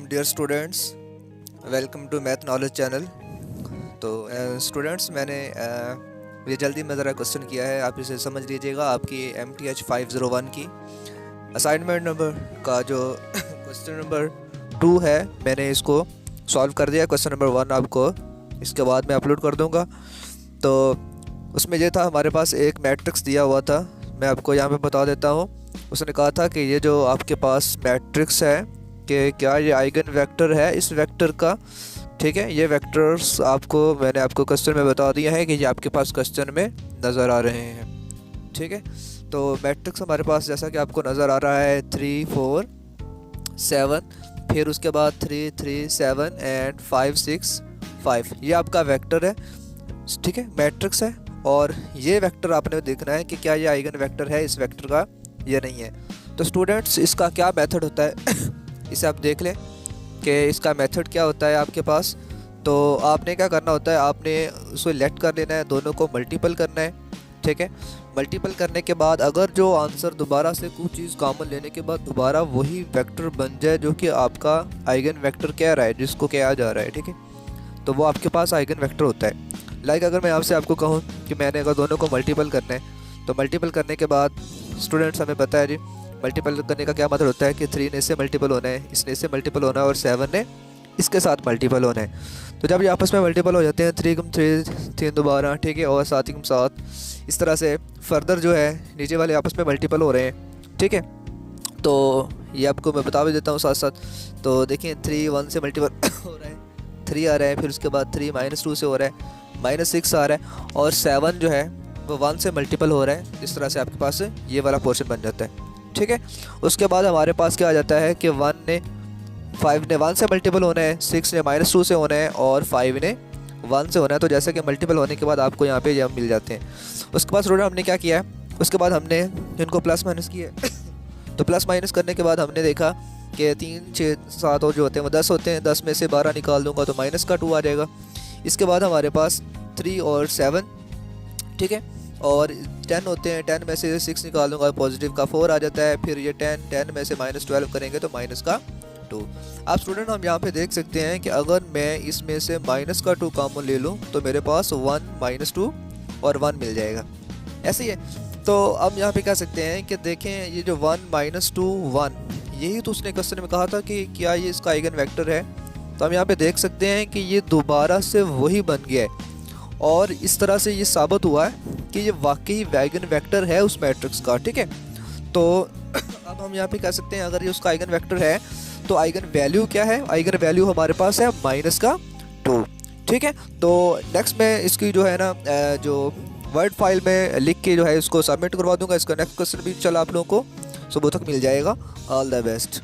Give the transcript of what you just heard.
Dear students, welcome to math knowledge channel. तो students, मैंने ये जल्दी में ज़रा क्वेश्चन किया है, आप इसे समझ लीजिएगा। आपकी MTH 501 की असाइनमेंट नंबर का जो क्वेश्चन नंबर 2 है, मैंने इसको सॉल्व कर दिया। क्वेश्चन नंबर 1 आपको इसके बाद मैं अपलोड कर दूँगा। तो उसमें ये था, हमारे पास एक मैट्रिक्स दिया हुआ था। मैं आपको यहाँ पे बता देता हूँ। उसने कहा था कि ये जो आपके पास मैट्रिक्स है कि क्या ये आइगन वेक्टर है इस वेक्टर का। ठीक है, ये वेक्टर्स मैंने आपको क्वेश्चन में बता दिया है कि ये आपके पास क्वेश्चन में नज़र आ रहे हैं। ठीक है, तो मैट्रिक्स हमारे पास जैसा कि आपको नज़र आ रहा है 3 4 7, फिर उसके बाद 3 3 7 एंड 5 6 5, ये आपका वेक्टर है। ठीक है, मैट्रिक्स है, और ये वेक्टर आपने देखना है कि क्या ये आइगन वेक्टर है इस वेक्टर का या नहीं है। तो स्टूडेंट्स, इसका क्या मेथड होता है इसे आप देख लें कि इसका मेथड क्या होता है आपके पास। तो आपने क्या करना होता है, आपने उसको लेट कर लेना है, दोनों को मल्टीपल करना है। ठीक है, मल्टीपल करने के बाद अगर जो आंसर दोबारा से कुछ चीज़ कॉमन लेने के बाद दोबारा वही वेक्टर बन जाए जो कि आपका आइगन वेक्टर कह रहा है, जिसको कहा जा रहा है, ठीक है, तो वो आपके पास आइगन वेक्टर होता है। लाइक अगर मैं आपसे आपको कहूँ कि मैंने अगर दोनों को मल्टीपल करना है, तो मल्टीपल करने के बाद स्टूडेंट्स हमें पता है जी, मल्टीपल करने का क्या मतलब होता है कि 3 ने इससे मल्टीपल होना है, इसने इससे मल्टीपल होना है, और 7 ने इसके साथ मल्टीपल होना है। तो जब ये आपस में मल्टीपल हो जाते हैं, 3 गुम 3 3 दोबारा, ठीक है, और 7 गुम 7, इस तरह से फर्दर जो है नीचे वाले आपस में मल्टीपल हो रहे हैं। ठीक है, तो ये आपको मैं बता भी देता हूँ साथ साथ। तो देखिए 3 1 से मल्टीपल हो रहा है, 3 आ रहा है, फिर उसके बाद 3 -2 से हो रहा है, -6 आ रहा है, और 7 जो है वो 1 से मल्टीपल हो रहा है। इस तरह से आपके पास ये वाला पोर्शन बन जाता है। ठीक है, उसके बाद हमारे पास क्या आ जाता है कि 5 ने 1 से मल्टीपल होना है, 6 ने -2 से होना है, और 5 ने 1 से होना है। तो जैसे कि मल्टीपल होने के बाद आपको यहाँ पे ये मिल जाते हैं। उसके बाद स्टूडेंट हमने क्या किया है, उसके बाद हमने इनको प्लस माइनस किए तो प्लस माइनस करने के बाद हमने देखा कि 3 6 7 और जो होते हैं वो 10 होते हैं। 10 में से 12 निकाल दूंगा तो माइनस का 2 आ जाएगा। इसके बाद हमारे पास 3 और 7, ठीक है, और 10 होते हैं। 10 में से 6 निकाल दूंगा, पॉजिटिव का 4 आ जाता है। फिर ये 10 में से -12 करेंगे तो माइनस का 2। आप स्टूडेंट हम यहाँ पे देख सकते हैं कि अगर मैं इसमें से माइनस का 2 कॉमन ले लूँ तो मेरे पास 1 -2 और 1 मिल जाएगा। ऐसे ही है। तो अब यहाँ पे कह सकते हैं कि देखें, ये जो 1 -2 1, यही तो उसने क्वेश्चन में कहा था कि क्या ये इसका आइगन वेक्टर है। तो हम यहाँ पे देख सकते हैं कि ये दोबारा से वही बन गया है, और इस तरह से ये साबित हुआ है कि ये वाकई आइगन वेक्टर है उस मैट्रिक्स का। ठीक है, तो अब हम यहाँ पे कह सकते हैं अगर ये उसका आइगन वेक्टर है तो आइगन वैल्यू क्या है। आइगन वैल्यू हमारे पास है -2। ठीक है, तो नेक्स्ट मैं इसकी जो है ना जो वर्ड फाइल में लिख के जो है इसको सबमिट करवा दूंगा। इसका नेक्स्ट क्वेश्चन भी इंशाल्लाह आप लोगों को सुबह तक मिल जाएगा। All the best.